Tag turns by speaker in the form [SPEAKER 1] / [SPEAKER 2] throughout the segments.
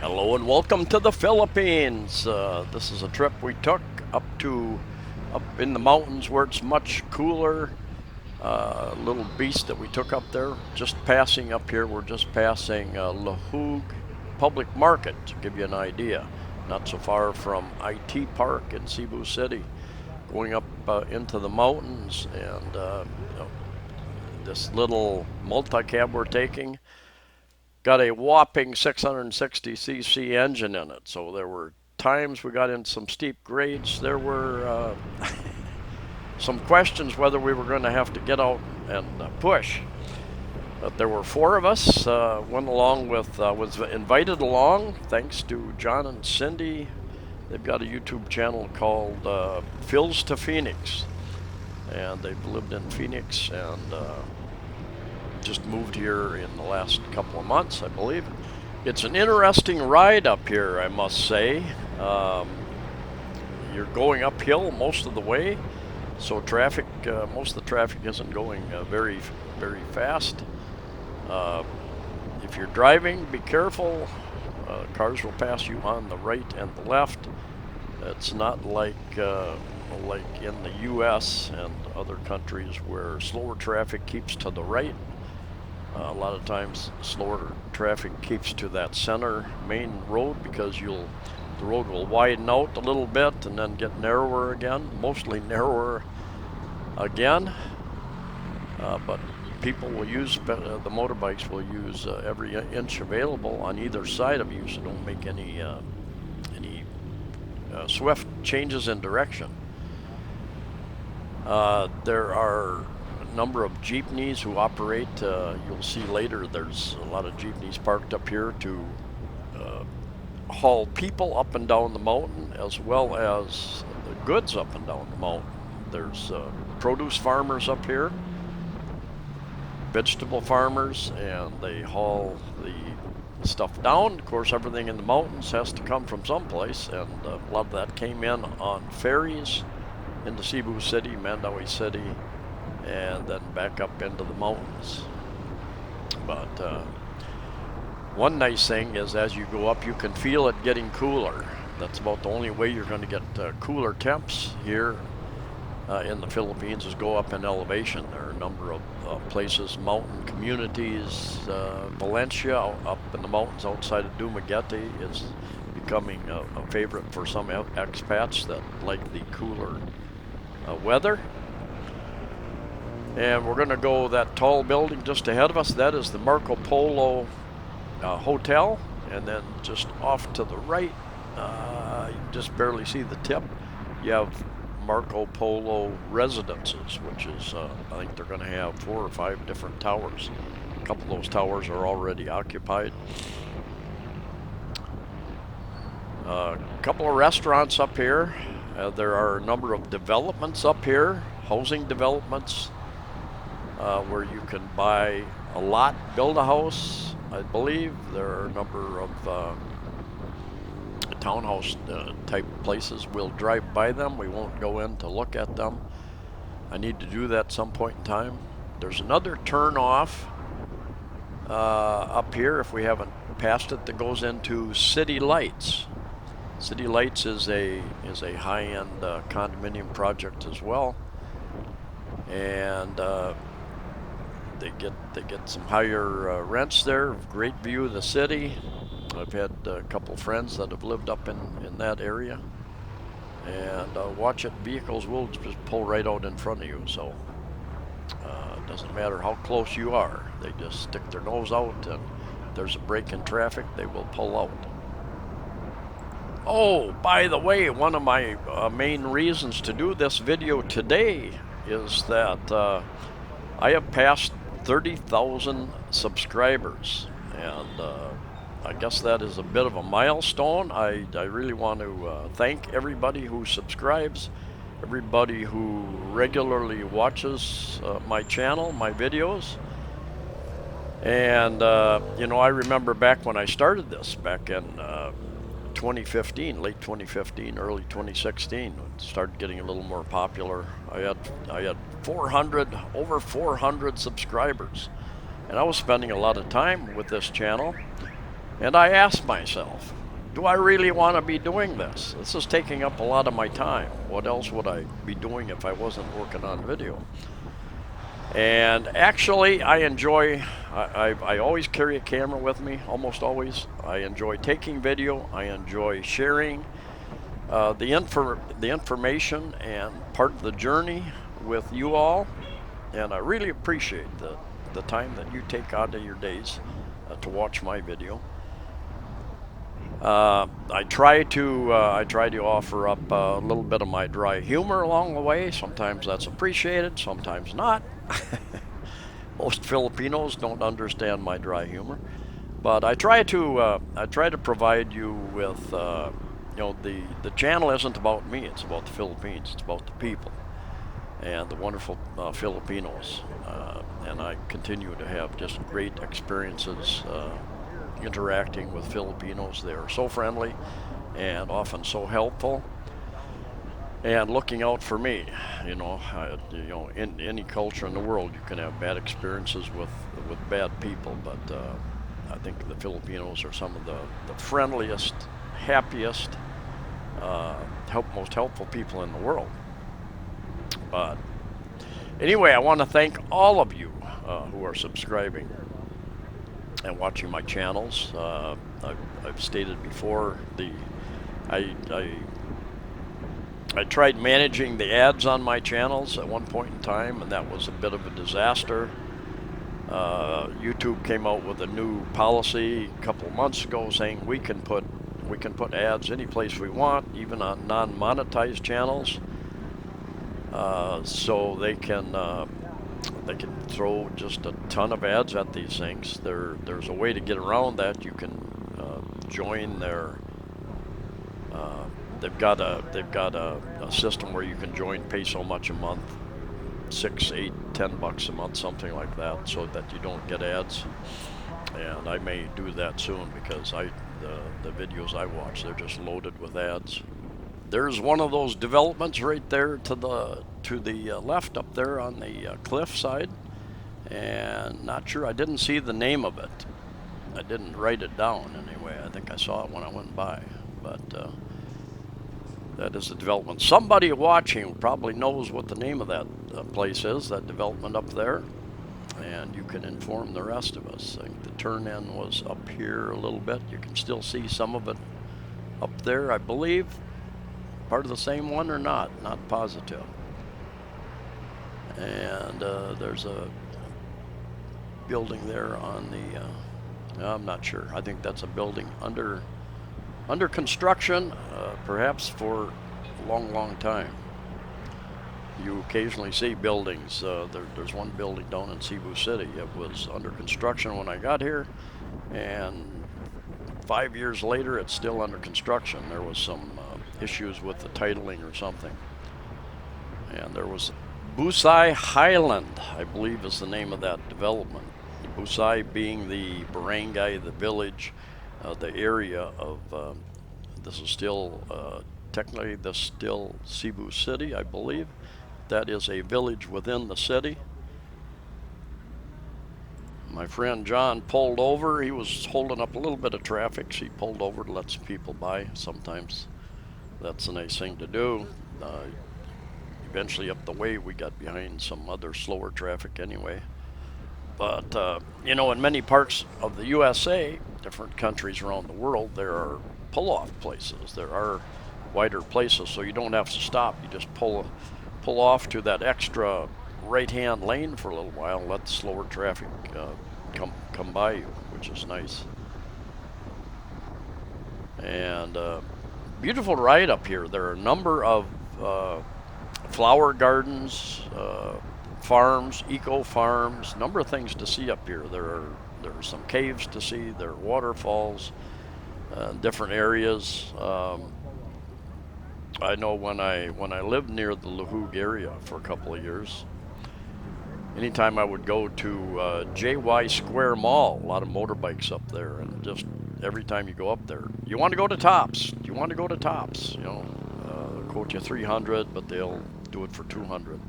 [SPEAKER 1] Hello and welcome to the Philippines. This is a trip we took up in the mountains where it's much cooler. Little beast that we took up there. Just passing up here, we're just passing Lahug Public Market to give you an idea. Not so far from IT Park in Cebu City. Going up into the mountains, and this little multicab we're taking got a whopping 660cc engine in it. So there were times we got in some steep grades. There were some questions whether we were going to have to get out and push. But there were four of us. Went along with, was invited along thanks to John and Cindy. They've got a YouTube channel called Phil's to Phoenix. And they've lived in Phoenix and just moved here in the last couple of months, I believe. It's an interesting ride up here, I must say. You're going uphill most of the way, so traffic, most of the traffic isn't going very fast. If you're driving, be careful. Cars will pass you on the right and the left. It's not like in the U.S. and other countries where slower traffic keeps to the right. A lot of times slower traffic keeps to that center main road because the road will widen out a little bit and then get narrower again, mostly narrower again. But people will use, the motorbikes will use every inch available on either side of you, so don't make any swift changes in direction. There are number of jeepneys who operate. You'll see later there's a lot of jeepneys parked up here to haul people up and down the mountain as well as the goods up and down the mountain. There's produce farmers up here, vegetable farmers, and they haul the stuff down. Of course, everything in the mountains has to come from someplace, and a lot of that came in on ferries into Cebu City, Mandaue City, and then back up into the mountains. But one nice thing is as you go up, you can feel it getting cooler. That's about the only way you're going to get cooler temps here in the Philippines is go up in elevation. There are a number of places, mountain communities. Valencia up in the mountains outside of Dumaguete is becoming a favorite for some expats that like the cooler weather. And we're going to go that tall building just ahead of us. That is the Marco Polo Hotel. And then just off to the right, you can just barely see the tip, you have Marco Polo Residences, which is, I think they're going to have 4 or 5 different towers. A couple of those towers are already occupied. A couple of restaurants up here. There are a number of developments up here, housing developments, where you can buy a lot, build a house. I believe there are a number of townhouse type places. We'll drive by them. We won't go in to look at them. I need to do that some point in time. There's another turn off up here, if we haven't passed it, that goes into City Lights. City Lights is a high-end condominium project as well, and they get some higher rents there. Great view of the city. I've had a couple friends that have lived up in that area, and watch it. Vehicles will just pull right out in front of you, so it doesn't matter how close you are. They just stick their nose out, and if there's a break in traffic, they will pull out. Oh, by the way, one of my main reasons to do this video today is that I have passed 30,000 subscribers, and I guess that is a bit of a milestone. I really want to thank everybody who subscribes, everybody who regularly watches my channel, my videos. And I remember back when I started this, back in 2015, late 2015, early 2016, it started getting a little more popular. I had over 400 subscribers, and I was spending a lot of time with this channel. And I asked myself, do I really want to be doing this? This is taking up a lot of my time. What else would I be doing if I wasn't working on video? And actually, I enjoy, I always carry a camera with me, almost always. I enjoy taking video. I enjoy sharing the information and part of the journey with you all. And I really appreciate the time that you take out of your days to watch my video. I try to offer up a little bit of my dry humor along the way. Sometimes that's appreciated, sometimes not. Most Filipinos don't understand my dry humor, but I try to provide you with the channel isn't about me. It's about the Philippines. It's about the people and the wonderful Filipinos, and I continue to have just great experiences interacting with Filipinos. They are so friendly and often so helpful and looking out for me. In any culture in the world, you can have bad experiences with bad people, but I think the Filipinos are some of the friendliest, happiest, most helpful people in the world. But anyway, I want to thank all of you who are subscribing and watching my channels. I've stated before, I tried managing the ads on my channels at one point in time, and that was a bit of a disaster. YouTube came out with a new policy a couple of months ago saying we can put ads any place we want, even on non-monetized channels. So they can throw just a ton of ads at these things. There's a way to get around that. You can join their. They've got a system where you can join, pay so much a month, $6, $8, $10 a month, something like that, so that you don't get ads. And I may do that soon because the videos I watch, they're just loaded with ads. There's one of those developments right there to the left up there on the cliff side, and not sure, I didn't see the name of it. I didn't write it down anyway. I think I saw it when I went by, but that is the development. Somebody watching probably knows what the name of that place is, that development up there, and you can inform the rest of us. I think the turn-in was up here a little bit. You can still see some of it up there, I believe. Part of the same one or not positive. And there's a building there on the, I'm not sure. I think that's a building under construction, perhaps for a long time. You occasionally see buildings. There's one building down in Cebu City. It was under construction when I got here, and 5 years later it's still under construction. There was some issues with the titling or something. And there was Busay Highland, I believe is the name of that development. Busay being the barangay, the village, the area of, this is still, technically this is still Cebu City, I believe. That is a village within the city. My friend John pulled over. He was holding up a little bit of traffic, so he pulled over to let some people by. Sometimes that's a nice thing to do. Eventually up the way we got behind some other slower traffic anyway. But in many parts of the USA, different countries around the world, there are pull-off places. There are wider places, so you don't have to stop. You just pull off to that extra right-hand lane for a little while and let the slower traffic come by you, which is nice. And beautiful ride up here. There are a number of flower gardens, farms, eco farms, number of things to see up here. There are some caves to see. There are waterfalls, different areas. I know when I lived near the Lahug area for a couple of years, anytime I would go to JY Square Mall, a lot of motorbikes up there, and just every time you go up there, you want to go to Tops. You want to go to Tops. They'll quote you 300, but they'll do it for 200.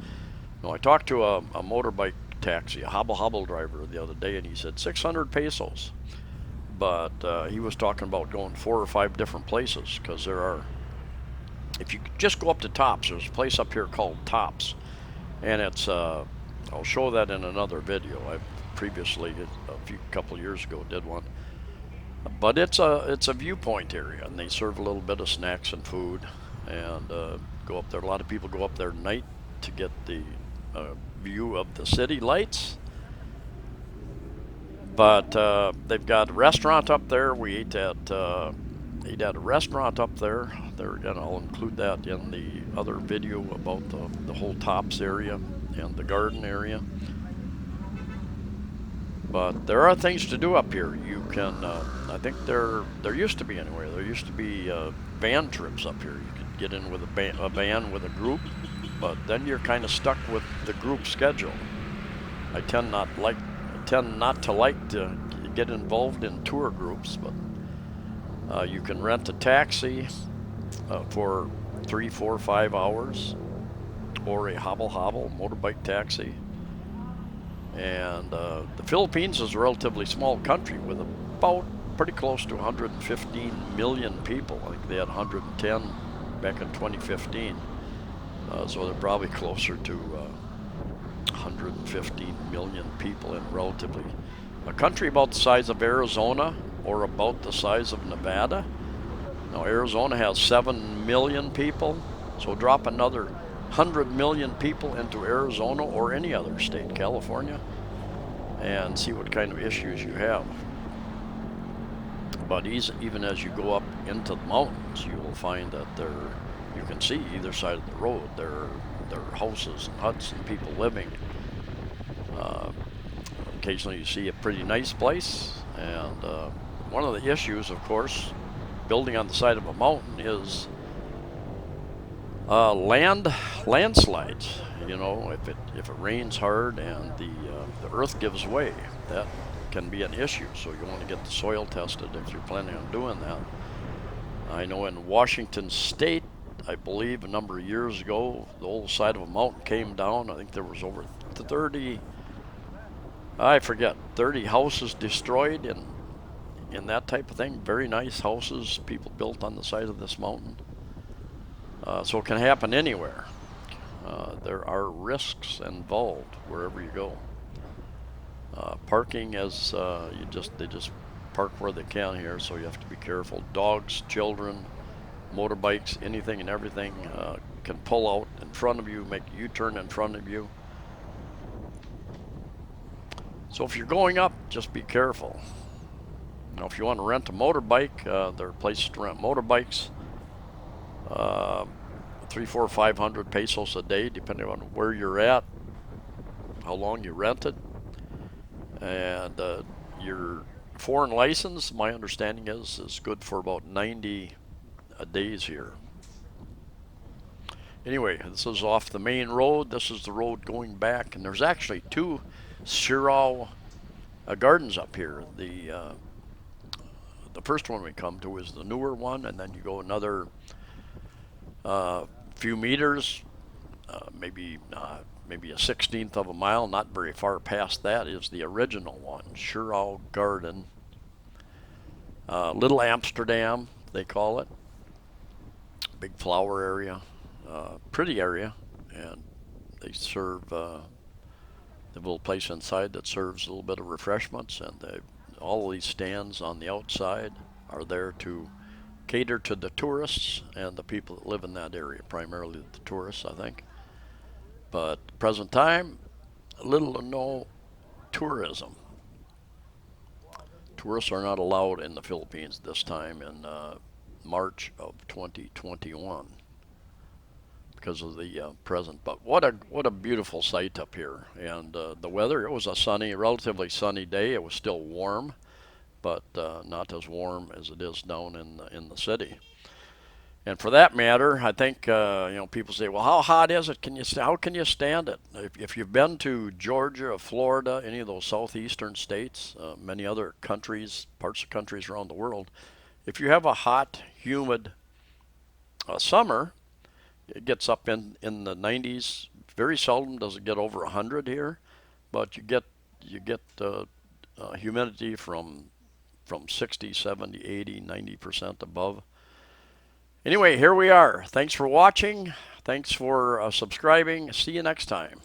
[SPEAKER 1] No, I talked to a motorbike taxi, a hobble driver the other day, and he said 600 pesos. but he was talking about going 4 or 5 different places because there are. If you just go up to Tops, there's a place up here called Tops, and it's. I'll show that in another video. I previously, a couple of years ago, did one. But it's a viewpoint area, and they serve a little bit of snacks and food, and go up there. A lot of people go up there at night to get the view of the city lights. But they've got a restaurant up there. We ate at a restaurant up there. There again, I'll include that in the other video about the whole Tops area and the garden area. But there are things to do up here. You can, I think there used to be anyway. There used to be van trips up here. You could get in with a van with a group, but then you're kind of stuck with the group schedule. I tend not to like to get involved in tour groups, but you can rent a taxi for 3, 4, 5 hours, or a hobble motorbike taxi. And the Philippines is a relatively small country with about pretty close to 115 million people. I think they had 110 back in 2015. So they're probably closer to 115 million people in relatively a country about the size of Arizona or about the size of Nevada. Now Arizona has 7 million people, so drop another 100 million people into Arizona or any other state, California, and see what kind of issues you have. But even as you go up into the mountains, you will find that you can see either side of the road. There are houses and huts and people living. Occasionally you see a pretty nice place, and one of the issues, of course, building on the side of a mountain is landslides. You know, if it rains hard and the earth gives way, that can be an issue. So you want to get the soil tested if you're planning on doing that. I know in Washington State, I believe a number of years ago, the whole side of a mountain came down. I think there was over 30 houses destroyed in that type of thing. Very nice houses people built on the side of this mountain. So it can happen anywhere. There are risks involved wherever you go. Parking is they just park where they can here, so you have to be careful. Dogs, children, motorbikes, anything and everything can pull out in front of you, make a U-turn in front of you. So if you're going up, just be careful. Now, if you want to rent a motorbike, there are places to rent motorbikes. 300, 400, 500 pesos a day, depending on where you're at, how long you rent it, and your foreign license, my understanding is good for about 90 days here. Anyway, this is off the main road. This is the road going back, and there's actually 2 Sirao Gardens up here. The first one we come to is the newer one, and then you go another few meters, maybe a 1/16 of a mile, not very far past that, is the original one, Sirao Garden. Little Amsterdam, they call it. Big flower area, pretty area, and they serve the little place inside that serves a little bit of refreshments, and all of these stands on the outside are there to cater to the tourists and the people that live in that area, primarily the tourists, I think. But present time, little or no tourism. Tourists are not allowed in the Philippines this time in March of 2021 because of the present. But what a beautiful sight up here, and the weather. It was a relatively sunny day. It was still warm, but not as warm as it is down in the city. And for that matter, I think people say, "Well, how hot is it? How can you stand it?" If you've been to Georgia, Florida, any of those southeastern states, many other countries, parts of countries around the world, if you have a hot, humid summer, it gets up in the 90s. Very seldom does it get over 100 here, but you get humidity from from 60, 70, 80, 90% above. Anyway, here we are. Thanks for watching. Thanks for subscribing. See you next time.